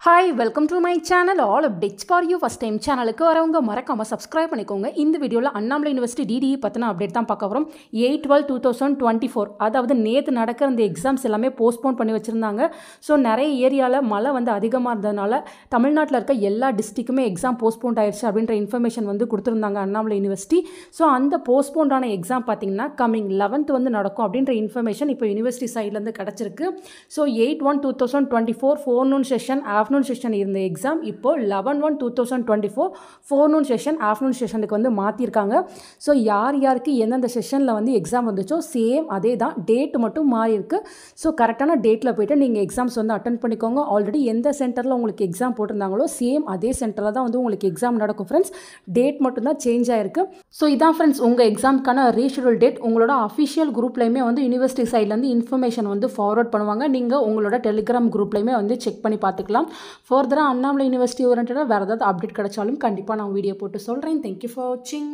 Hi, welcome to my channel. All updates for you. First time சேனலுக்கு வரவங்க மறக்காம subscribe பண்ணிக்கோங்க. இந்த வீடியோவில் அண்ணாமலை யூனிவர்சிட்டி டிடிஇ பற்றின அப்டேட் தான் பார்க்க வரோம். 8/12/2024 அதாவது நேற்று நடக்கிற இந்த எக்ஸாம்ஸ் எல்லாமே போஸ்ட்போன் பண்ணி வச்சுருந்தாங்க. ஸோ நிறைய ஏரியாவில் மழை வந்து அதிகமாக இருந்ததுனால தமிழ்நாட்டில் இருக்க எல்லா டிஸ்ட்ரிக்குமே எக்ஸாம் போஸ்ட்போன் ஆயிடுச்சு அப்படின்ற இன்ஃபர்மேஷன் வந்து கொடுத்துருந்தாங்க அண்ணாமலை யூனிவர்சிட்டி. ஸோ அந்த போஸ்ட்போன்டான எக்ஸாம் பார்த்தீங்கன்னா கம்மிங் 11th வந்து நடக்கும் அப்படின்ற இன்ஃபர்மேஷன் இப்போ யூனிவர்சிட்டி சைட்லேருந்து கிடச்சிருக்கு. So 8/1/2024 forenoon session afternoon session இருந்த எக்ஸாம் இப்போ 11/1/2024 forenoon செஷன் ஆஃப்டர்நூன் செஷனுக்கு வந்து மாற்றிருக்காங்க. ஸோ யார் யாருக்கு எந்தெந்த செஷனில் வந்து எக்ஸாம் வந்துச்சோ சேம் அதே தான், டேட் மட்டும் மாறி இருக்குது. ஸோ கரெக்டான டேட்டில் போய்ட்டு நீங்கள் எக்ஸாம்ஸ் வந்து அட்டன் பண்ணிக்கோங்க. ஆல்ரெடி எந்த சென்டரில் உங்களுக்கு எக்ஸாம் போட்டிருந்தாங்களோ சேம் அதே சென்டரில் தான் வந்து உங்களுக்கு எக்ஸாம் நடக்கும் ஃப்ரெண்ட்ஸ். டேட் மட்டும்தான் சேஞ்ச் ஆகிருக்கு. ஸோ இதான் ஃப்ரெண்ட்ஸ் உங்கள் எக்ஸாமுக்கான ரீஷெடியூல் டேட். உங்களோட அஃபிஷியல் குரூப்லையுமே வந்து யூனிவர்சிட்டி சைட்லேருந்து இன்ஃபர்மேஷன் வந்து ஃபார்வர்ட் பண்ணுவாங்க. நீங்கள் உங்களோட டெலிகிராம் குரூப்லையுமே வந்து செக் பண்ணி பார்த்துக்கலாம். ஃபர்தராக அண்ணாமலை யூனிவர்சிட்டி ஓரியன்டாக வேறு ஏதாவது அப்டேட் கிடைச்சாலும் கண்டிப்பாக நான் வீடியோ போட்டு சொல்கிறேன். தேங்க்யூ ஃபார் வாட்சிங்.